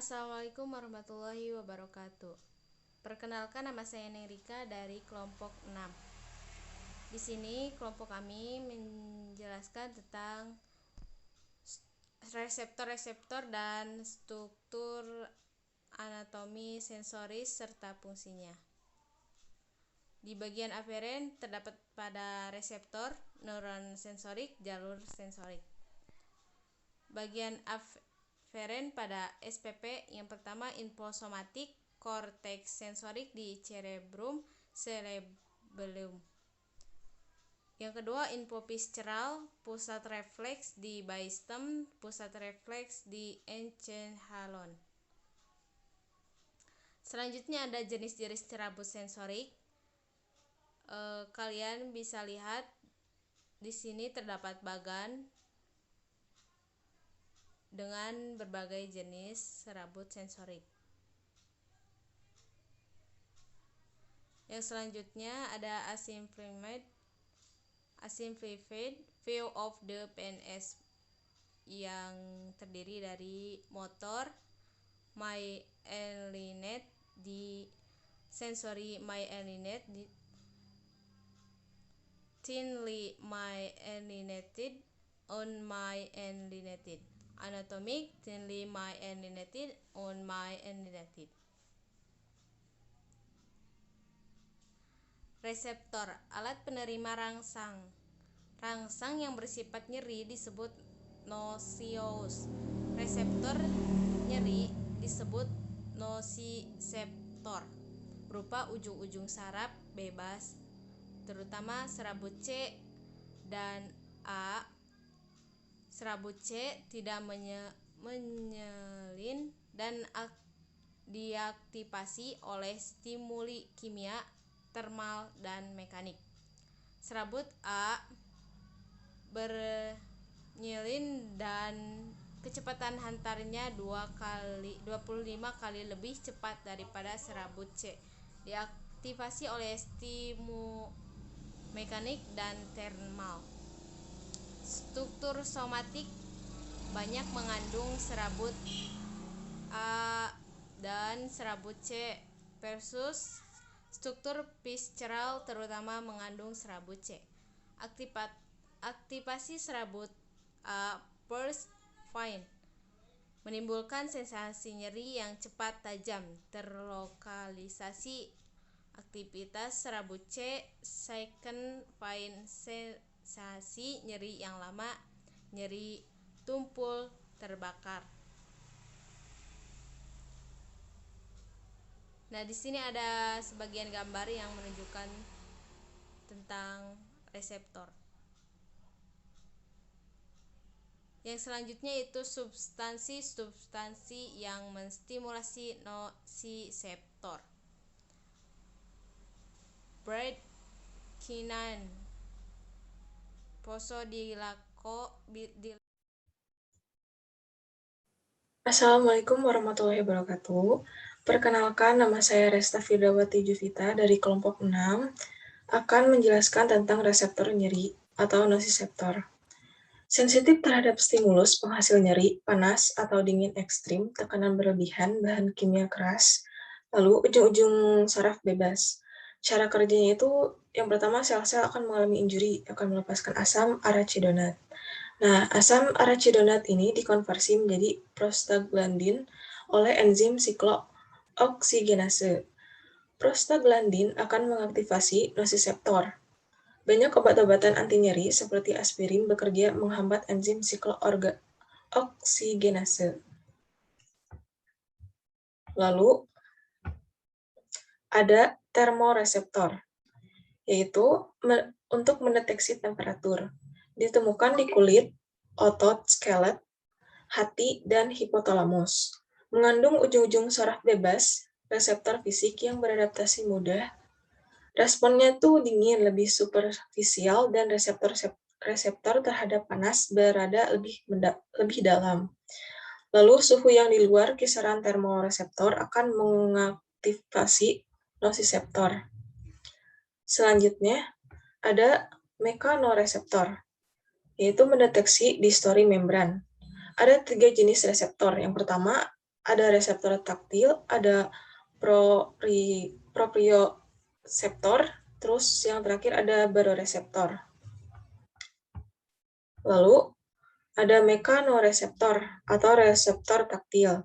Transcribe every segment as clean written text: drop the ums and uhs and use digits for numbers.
Assalamualaikum warahmatullahi wabarakatuh. Perkenalkan, nama saya Nerika dari kelompok 6. Di sini kelompok kami menjelaskan tentang reseptor-reseptor dan struktur anatomi sensoris serta fungsinya. Di bagian aferen terdapat pada reseptor, neuron sensorik, jalur sensorik. Bagian aferen pada SPP yang pertama infosomatik, korteks sensorik di cerebrum, cerebellum. Yang kedua infovisceral, pusat refleks di brainstem, pusat refleks di encephalon. Selanjutnya ada jenis-jenis serabut sensorik. Kalian bisa lihat di sini terdapat bagan dengan berbagai jenis serabut sensorik. Yang selanjutnya ada asimplified view of the PNS yang terdiri dari motor, myelinate di sensory myelinate di thinly myelinated, unmyelinated, anatomic, thinly myelinated, unmyelinated. Reseptor, alat penerima rangsang. Rangsang yang bersifat nyeri disebut nociceptor. Reseptor nyeri disebut nociceptor, berupa ujung-ujung saraf bebas, terutama serabut C dan A. Serabut C tidak menyalin dan diaktifasi oleh stimuli kimia, termal, dan mekanik. Serabut A bernyalin dan kecepatan hantarnya 25 kali lebih cepat daripada serabut C. Diaktifasi oleh stimuli mekanik dan termal. Struktur somatik banyak mengandung serabut A dan serabut C versus struktur visceral terutama mengandung serabut C. Aktivasi serabut A first find menimbulkan sensasi nyeri yang cepat tajam terlokalisasi. Aktivitas serabut C second find sensasi nyeri yang lama, nyeri tumpul, terbakar. Nah, di sini ada sebagian gambar yang menunjukkan tentang reseptor. Yang selanjutnya itu substansi yang menstimulasi nociceptor. Bradykinin, Assalamualaikum warahmatullahi wabarakatuh. Perkenalkan, nama saya Resta Firdawati Juvita dari kelompok 6 akan menjelaskan tentang reseptor nyeri atau nociceptor. Sensitif terhadap stimulus penghasil nyeri, panas atau dingin ekstrim, tekanan berlebihan, bahan kimia keras, lalu ujung-ujung saraf bebas. Cara kerjanya itu yang pertama sel-sel akan mengalami injuri, akan melepaskan asam arachidonat. Nah, asam arachidonat ini dikonversi menjadi prostaglandin oleh enzim siklooksigenase. Prostaglandin akan mengaktifasi nociceptor. Banyak obat-obatan anti nyeri seperti aspirin bekerja menghambat enzim siklooksigenase. Lalu ada termoreseptor, yaitu untuk mendeteksi temperatur. Ditemukan di kulit, otot, skelet, hati, dan hipotalamus. Mengandung ujung-ujung saraf bebas, reseptor fisik yang beradaptasi mudah. Responnya tuh dingin, lebih superficial, dan reseptor terhadap panas berada lebih dalam. Lalu suhu yang di luar kisaran termoreseptor akan mengaktifasi nociceptor. Selanjutnya ada mekanoreseptor, yaitu mendeteksi distori membran. Ada 3 jenis reseptor. Yang pertama ada reseptor taktil, ada proprioseptor, terus yang terakhir ada baroreseptor. Lalu ada mekanoreseptor atau reseptor taktil,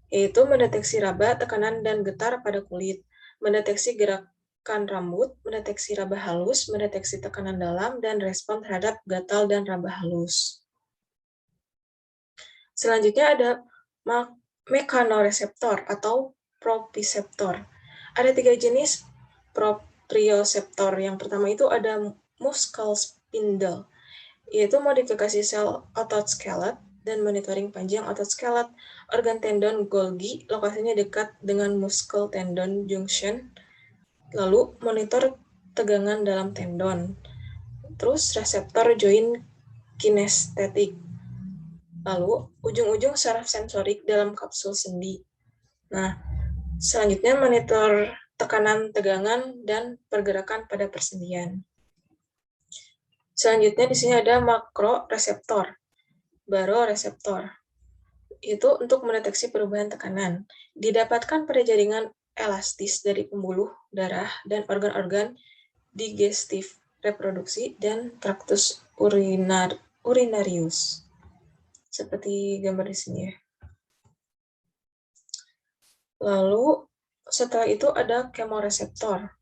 yaitu mendeteksi raba, tekanan, dan getar pada kulit, mendeteksi gerakan rambut, mendeteksi raba halus, mendeteksi tekanan dalam, dan respon terhadap gatal dan raba halus. Selanjutnya ada mekanoreseptor atau proprioseptor. Ada 3 jenis proprioseptor. Yang pertama itu ada muscle spindle, yaitu modifikasi sel otot skelet dan monitoring panjang otot skelet. Organ tendon Golgi, lokasinya dekat dengan muscle tendon junction. Lalu monitor tegangan dalam tendon. Terus reseptor joint kinestetik. Lalu ujung-ujung saraf sensorik dalam kapsul sendi. Nah, selanjutnya monitor tekanan, tegangan, dan pergerakan pada persendian. Selanjutnya di sini ada makroreseptor, baroreseptor. Itu untuk mendeteksi perubahan tekanan. Didapatkan pada jaringan elastis dari pembuluh darah dan organ-organ digestif, reproduksi, dan traktus urinarius. Seperti gambar di sini ya. Lalu setelah itu ada kemoreseptor,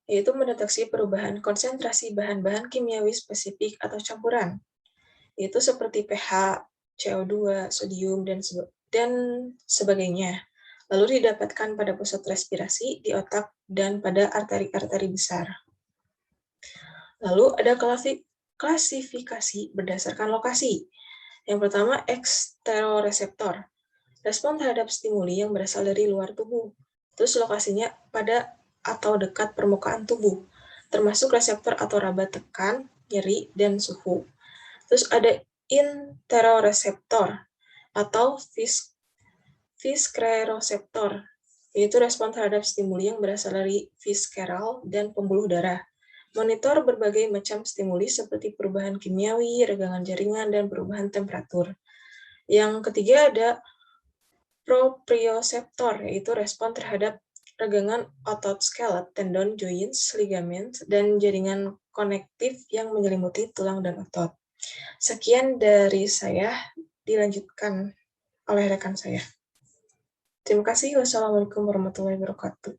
yaitu mendeteksi perubahan konsentrasi bahan-bahan kimiawi spesifik atau campuran, yaitu seperti pH, CO2, sodium, dan sebagainya. Lalu didapatkan pada pusat respirasi, di otak, dan pada arteri-arteri besar. Lalu ada klasifikasi berdasarkan lokasi. Yang pertama, eksteroreseptor, respon terhadap stimuli yang berasal dari luar tubuh. Terus lokasinya pada atau dekat permukaan tubuh, termasuk reseptor atau raba tekan, nyeri, dan suhu. Terus ada interoreseptor atau visceroseptor, yaitu respon terhadap stimuli yang berasal dari visceral dan pembuluh darah. Monitor berbagai macam stimuli seperti perubahan kimiawi, regangan jaringan, dan perubahan temperatur. Yang ketiga ada proprioseptor, yaitu respon terhadap regangan otot skelet, tendon, joints, ligament, dan jaringan konektif yang menyelimuti tulang dan otot. Sekian dari saya, dilanjutkan oleh rekan saya. Terima kasih. Wassalamualaikum warahmatullahi wabarakatuh.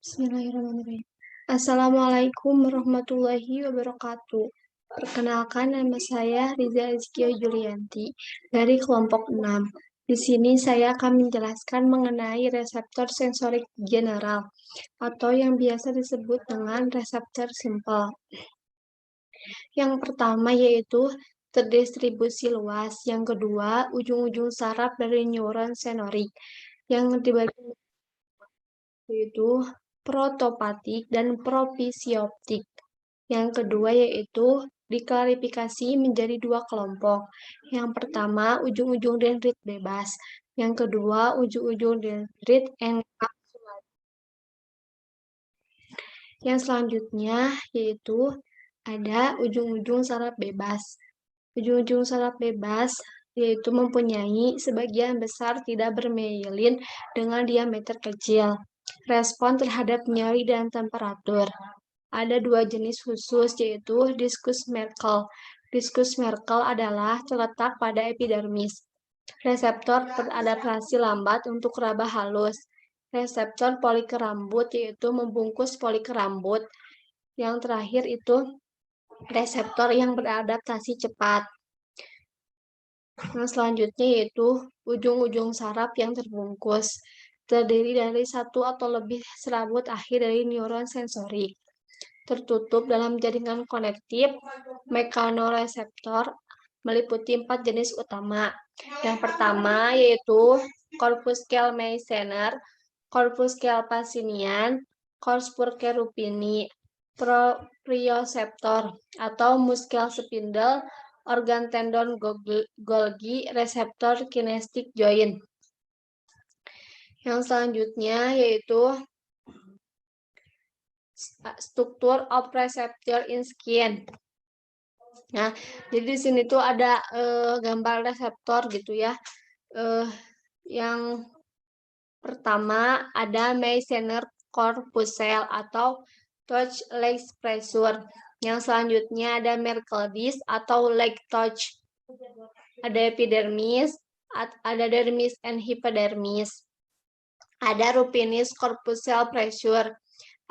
Bismillahirrahmanirrahim. Assalamualaikum warahmatullahi wabarakatuh. Perkenalkan, nama saya Riza Rizkia Julianti dari kelompok 6. Di sini saya akan menjelaskan mengenai reseptor sensorik general atau yang biasa disebut dengan reseptor simpel. Yang pertama yaitu terdistribusi luas. Yang kedua, ujung-ujung saraf dari neuron senorik. Yang dibagi yaitu protopatik dan propisioptik. Yang kedua yaitu diklarifikasi menjadi 2 kelompok. Yang pertama, ujung-ujung dendrit bebas. Yang kedua, ujung-ujung dendrit enkapsulatif. Yang selanjutnya yaitu ada ujung-ujung saraf bebas. Ujung-ujung saraf bebas yaitu mempunyai sebagian besar tidak bermyelin dengan diameter kecil. Respon terhadap nyeri dan temperatur. Ada 2 jenis khusus, yaitu diskus Merkel. Diskus Merkel adalah terletak pada epidermis. Reseptor beradaptasi lambat untuk raba halus. Reseptor poliker rambut, yaitu membungkus poliker rambut. Yang terakhir itu reseptor yang beradaptasi cepat. Nah, selanjutnya yaitu ujung-ujung saraf yang terbungkus. Terdiri dari 1 atau lebih serabut akhir dari neuron sensorik. Tertutup dalam jaringan konektif mekanoreseptor meliputi 4 jenis utama. Yang pertama yaitu corpuscle Meissner, corpuscle Pacinian, corpuscle Ruppini, proprioseptor atau muscle spindle, organ tendon Golgi, reseptor kinestik joint. Yang selanjutnya yaitu struktur of receptor in skin. Nah, jadi di sini tuh ada gambar reseptor gitu ya. Yang pertama ada Meissner corpus cell atau touch leg pressure. Yang selanjutnya ada Merkel disc atau leg touch. Ada epidermis, ada dermis and hypodermis. Ada Rupinis corpus cell pressure.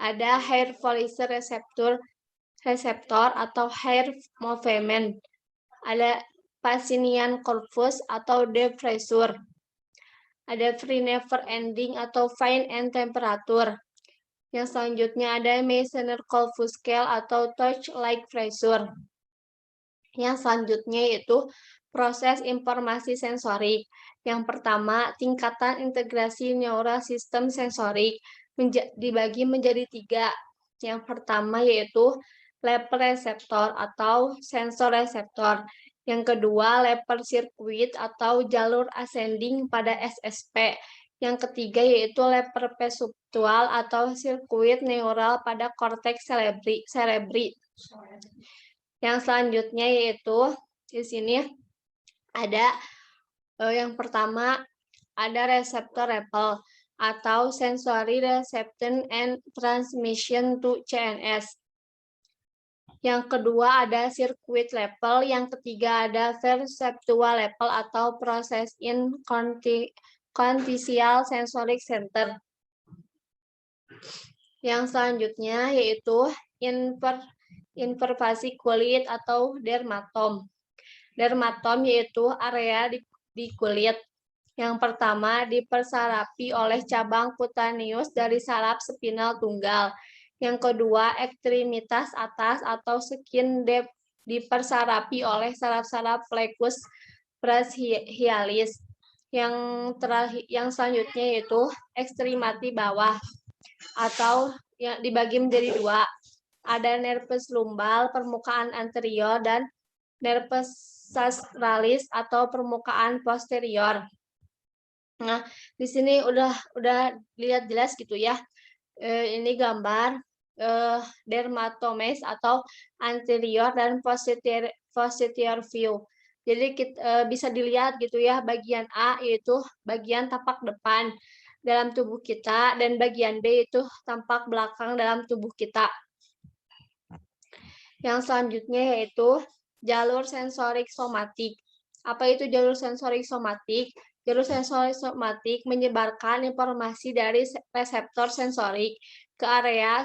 Ada hair follicle reseptor atau hair movement. Ada Pacinian corpus atau de pressure. Ada free never ending atau fine and temperature. Yang selanjutnya ada Meissner corpus scale atau touch like pressure. Yang selanjutnya yaitu proses informasi sensorik. Yang pertama, tingkatan integrasi neural sistem sensorik dibagi menjadi 3. Yang pertama yaitu level reseptor atau sensor reseptor. Yang kedua, level sirkuit atau jalur ascending pada SSP. Yang ketiga yaitu level perceptual atau sirkuit neural pada korteks cerebri. Yang selanjutnya yaitu di sini ada yang pertama ada reseptor level atau sensory reception and transmission to CNS. Yang kedua ada circuit level, yang ketiga ada perceptual level atau process in contextual sensoric center. Yang selanjutnya yaitu innervasi kulit atau dermatom. Dermatom yaitu area di kulit. Yang pertama dipersarapi oleh cabang cutaneus dari saraf spinal tunggal. Yang kedua ekstremitas atas atau skin depth dipersarapi oleh saraf-saraf flecus brachialis. Yang selanjutnya yaitu ekstremati bawah atau yang dibagi menjadi 2. Ada nervus lumbal permukaan anterior dan nervus sastralis atau permukaan posterior. Nah, di sini udah lihat jelas gitu ya. Ini gambar dermatomes atau anterior dan posterior view. Jadi kita, bisa dilihat gitu ya, bagian A yaitu bagian tapak depan dalam tubuh kita dan bagian B itu tampak belakang dalam tubuh kita. Yang selanjutnya yaitu jalur sensorik somatik. Apa itu jalur sensorik somatik? Jalur sensorik somatik menyebarkan informasi dari reseptor sensorik ke area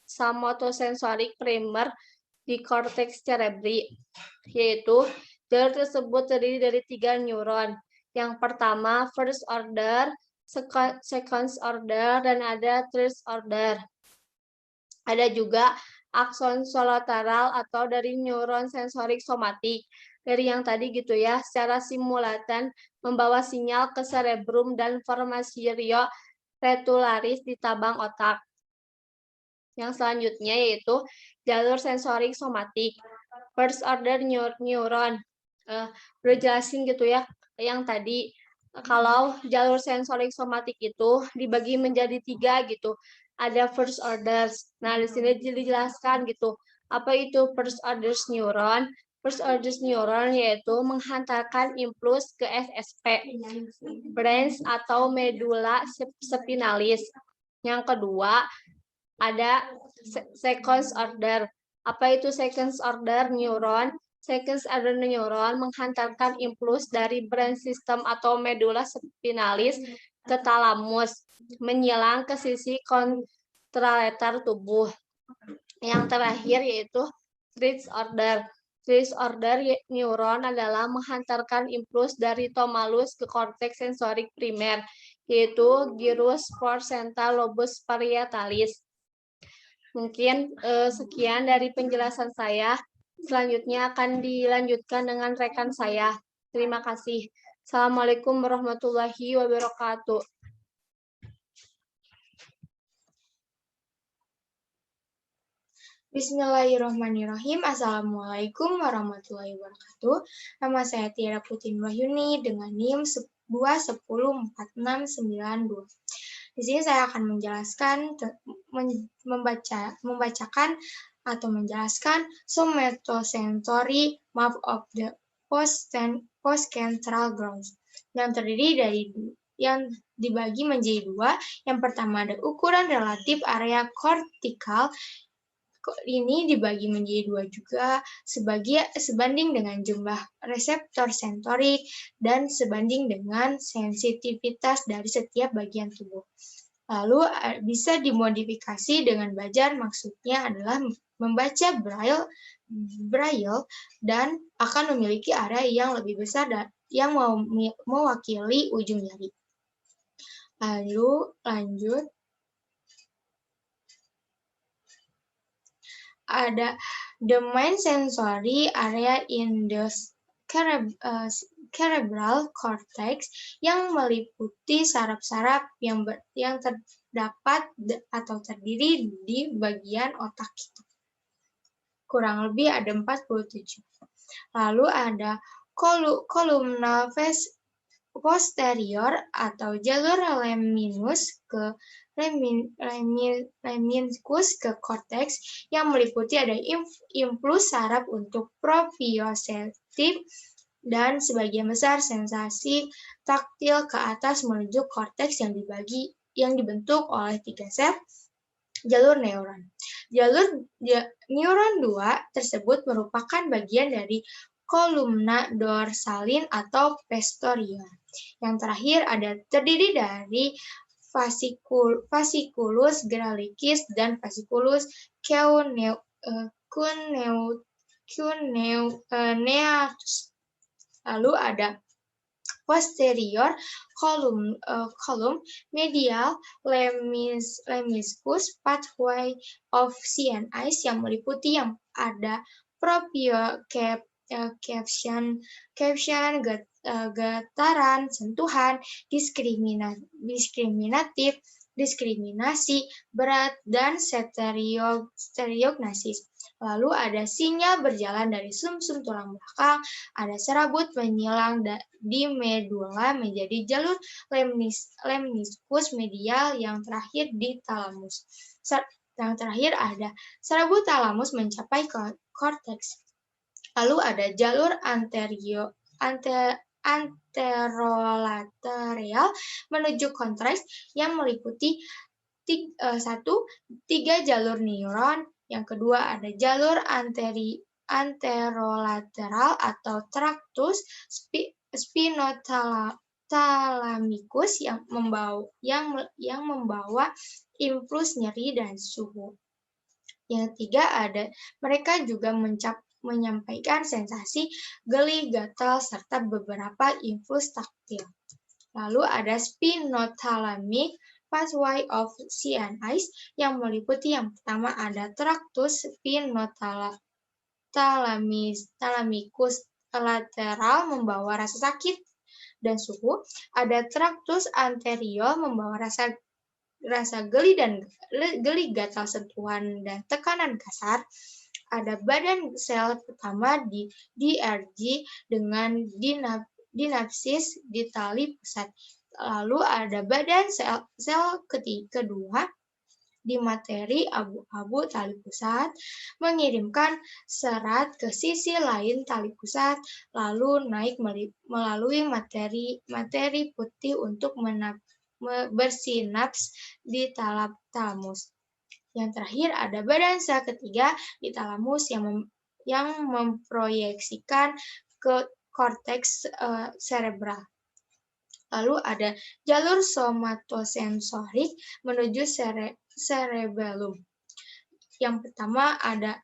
somatosensorik primer di korteks cerebri, yaitu jalur tersebut terdiri dari 3 neuron. Yang pertama first order, second order, dan ada third order. Ada juga akson solateral atau dari neuron sensorik somatik. Dari yang tadi gitu ya, secara simultan membawa sinyal ke cerebrum dan formasi retularis di tabang otak. Yang selanjutnya yaitu jalur sensorik somatik. First order neuron. Udah jelasin gitu ya, yang tadi kalau jalur sensorik somatik itu dibagi menjadi 3 gitu. Ada first orders. Nah, di sini dijelaskan gitu. Apa itu first orders neuron? First orders neuron yaitu menghantarkan impuls ke SSP, branch atau medulla spinalis. Yang kedua, ada second order. Apa itu second order neuron? Second order neuron menghantarkan impuls dari brain system atau medulla spinalis ke talamus, menyilang ke sisi kontralateral tubuh. Yang terakhir yaitu third order. Third order neuron adalah menghantarkan impuls dari thalamus ke korteks sensorik primer, yaitu gyrus porcental lobus parietalis. Mungkin sekian dari penjelasan saya. Selanjutnya akan dilanjutkan dengan rekan saya. Terima kasih. Assalamualaikum warahmatullahi wabarakatuh. Bismillahirrahmanirrahim. Assalamualaikum warahmatullahi wabarakatuh. Nama saya Tiara Putri Wahyuni dengan NIM 2104692. Di sini saya akan menjelaskan membacakan atau menjelaskan somatosensory map of the postcentral grounds yang terdiri dari yang dibagi menjadi dua. Yang pertama ada ukuran relatif area kortikal. Ini dibagi menjadi dua juga sebanding dengan jumlah reseptor sensorik dan sebanding dengan sensitivitas dari setiap bagian tubuh. Lalu bisa dimodifikasi dengan belajar, maksudnya adalah membaca braille dan akan memiliki area yang lebih besar dan yang mewakili ujung jari. Lalu lanjut, ada the main sensory area in the cerebral cortex yang meliputi saraf-saraf yang terdapat atau terdiri di bagian otak itu. Kurang lebih ada 47. Lalu ada kolumna posterior atau jalur lemniscus ke korteks yang meliputi ada impuls saraf untuk proprioceptif dan sebagian besar sensasi taktil ke atas menuju korteks yang dibentuk oleh 3 sel jalur neuron. Jalur neuron 2 tersebut merupakan bagian dari kolumna dorsalin atau posterior. Yang terakhir terdiri dari fasciculus gracilis dan fasciculus cuneatus. Lalu ada posterior column medial lemniscus pathway of CNIs yang meliputi yang ada proprioception, getaran, sentuhan, diskriminasi, berat, dan stereognosis. Lalu ada sinyal berjalan dari sumsum tulang belakang, ada serabut menyilang di medula menjadi jalur lemniscus medial yang terakhir di talamus. Yang terakhir ada serabut talamus mencapai korteks. Lalu ada jalur anterolateral menuju korteks yang meliputi 3 jalur neuron. Yang kedua ada jalur anterolateral atau tractus spinothalamicus yang membawa impuls nyeri dan suhu. Yang ketiga ada mereka juga menyampaikan sensasi geli, gatal, serta beberapa impuls taktil. Lalu ada spinothalamic pathway of CNIs yang meliputi yang pertama ada tractus spinothalamicus lateral membawa rasa sakit dan suhu, ada tractus anterior membawa rasa geli dan geli gatal, sentuhan dan tekanan kasar. Ada badan sel pertama di DRG dengan dinapsis di tali pusat. Lalu ada badan sel kedua di materi abu-abu tali pusat, mengirimkan serat ke sisi lain tali pusat, lalu naik melalui materi putih untuk bersinaps di talamus. Yang terakhir ada badan sel ketiga di talamus yang memproyeksikan ke korteks cerebral. Lalu ada jalur somatosensorik menuju cerebellum. Yang pertama ada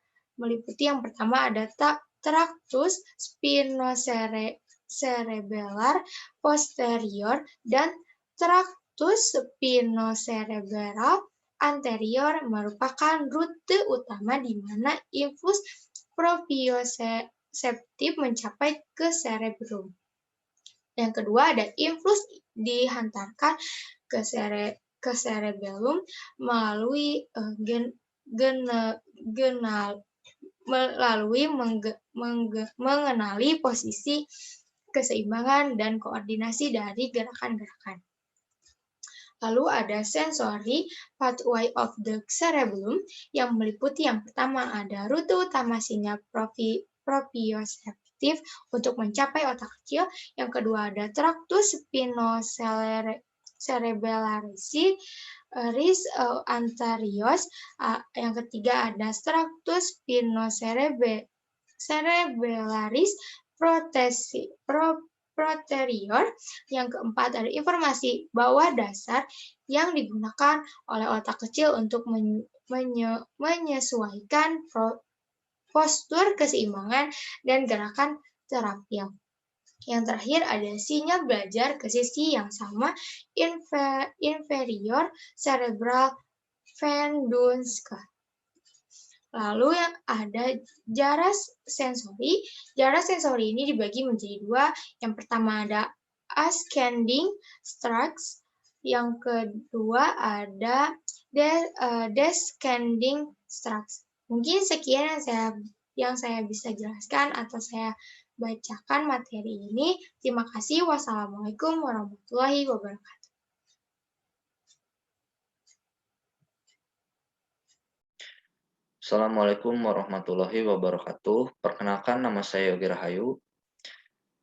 tractus spinocerebellar posterior dan tractus spinocerebellar anterior merupakan rute utama di mana impuls proprioceptif mencapai ke cerebrum. Yang kedua ada impuls dihantarkan ke cerebellum melalui mengenali posisi, keseimbangan dan koordinasi dari gerakan-gerakan. Lalu ada sensory pathway of the cerebellum yang meliputi yang pertama ada rute utama sinyal proprioceptif untuk mencapai otak kecil. Yang kedua ada tractus spinocerebellaris anterior. Yang ketiga ada tractus spinocerebellaris posterior. Yang keempat ada informasi bawah dasar yang digunakan oleh otak kecil untuk menyesuaikan postur, keseimbangan, dan gerakan terampil. Yang terakhir ada sinyal belajar ke sisi yang sama inferior cerebral pendulumska. Lalu yang ada jaras sensori. Jaras sensori ini dibagi menjadi dua. Yang pertama ada ascending straks. Yang kedua ada descending straks. Mungkin sekian yang saya bisa jelaskan atau saya bacakan materi ini. Terima kasih. Wassalamualaikum warahmatullahi wabarakatuh. Assalamualaikum warahmatullahi wabarakatuh. Perkenalkan, nama saya Yogi Rahayu.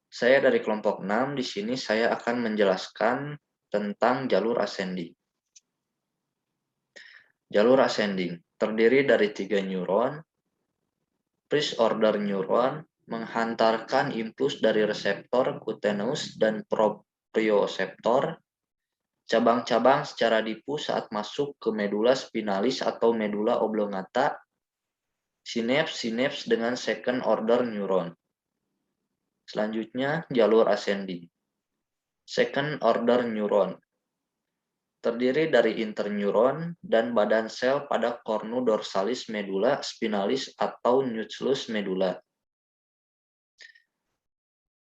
Saya dari kelompok 6. Di sini saya akan menjelaskan tentang jalur ascending. Jalur ascending terdiri dari 3 neuron. First order neuron menghantarkan impuls dari reseptor cutaneous dan proprioceptor. Cabang-cabang secara difus saat masuk ke medula spinalis atau medula oblongata. Sinaps dengan second order neuron. Selanjutnya, jalur ascending. Second order neuron terdiri dari interneuron dan badan sel pada cornu dorsalis medula spinalis atau nucleus medula.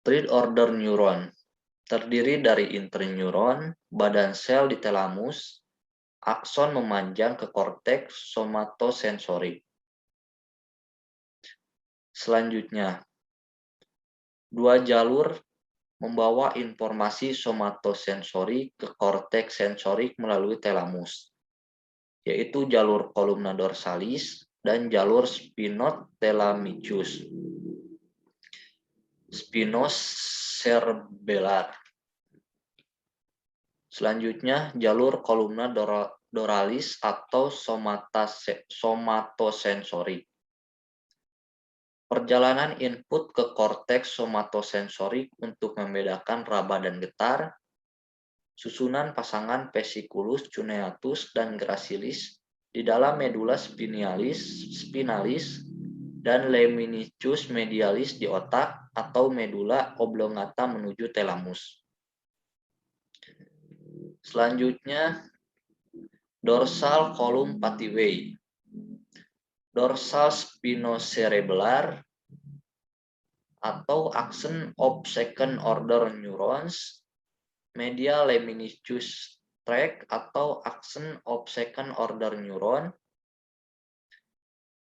Third order neuron terdiri dari interneuron, badan sel di thalamus, akson memanjang ke korteks somatosensorik. Selanjutnya, dua jalur membawa informasi somatosensori ke korteks sensorik melalui thalamus, yaitu jalur columna dorsalis dan jalur spinothelamicus. Spinocerebellar. Selanjutnya, jalur columna doralis atau somatosensorik. Perjalanan input ke korteks somatosensorik untuk membedakan raba dan getar, susunan pasangan vesiculus cuneatus dan gracilis di dalam medula spinalis dan lemnicus medialis di otak atau medula oblongata menuju thalamus. Selanjutnya, dorsal column pathway. Dorsal spinocerebellar atau axon of second order neurons, medial lemnicus tract atau axon of second order neuron,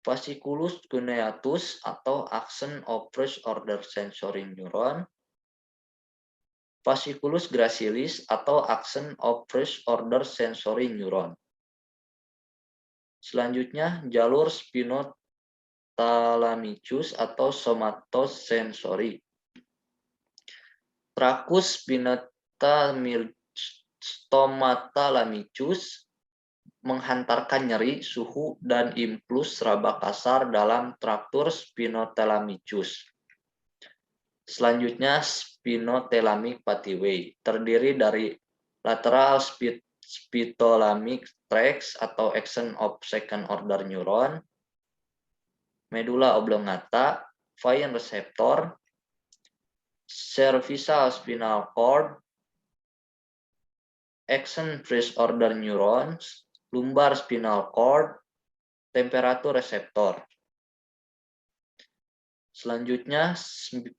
fasciculus cuneatus atau axon of first order sensory neuron, fasciculus gracilis atau axon of first order sensory neuron. Selanjutnya, jalur spinothelamicus atau somatosensori. Tractus spinothelamicus menghantarkan nyeri, suhu, dan impuls raba kasar dalam traktur spinothelamicus. Selanjutnya, spinothalamic pathway terdiri dari lateral spithalamic tracts atau axon of second order neuron, medula oblongata, fine receptor, cervical spinal cord, axon first order neurons, lumbar spinal cord, temperature receptor. Selanjutnya,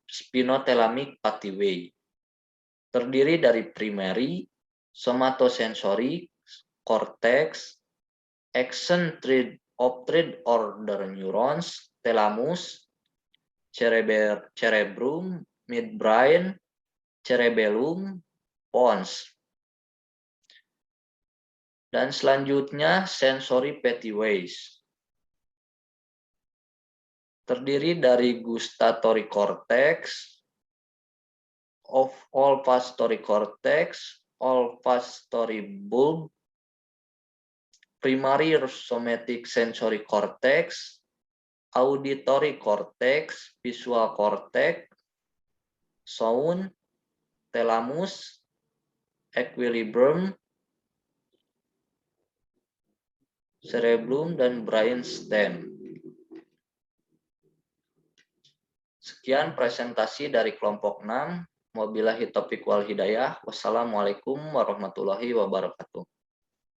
spinothalamic pathway terdiri dari primary, somatosensory, cortex, axon of third order neurons, thalamus, cerebrum, midbrain, cerebellum, pons. Dan selanjutnya sensory pathways. Terdiri dari gustatory cortex, olfactory cortex, olfactory bulb, primary somatic sensory cortex, auditory cortex, visual cortex, sound, thalamus, equilibrium, cerebellum, dan brainstem. Sekian presentasi dari kelompok 6. Wabillahi taufiq wal hidayah. Wassalamualaikum warahmatullahi wabarakatuh.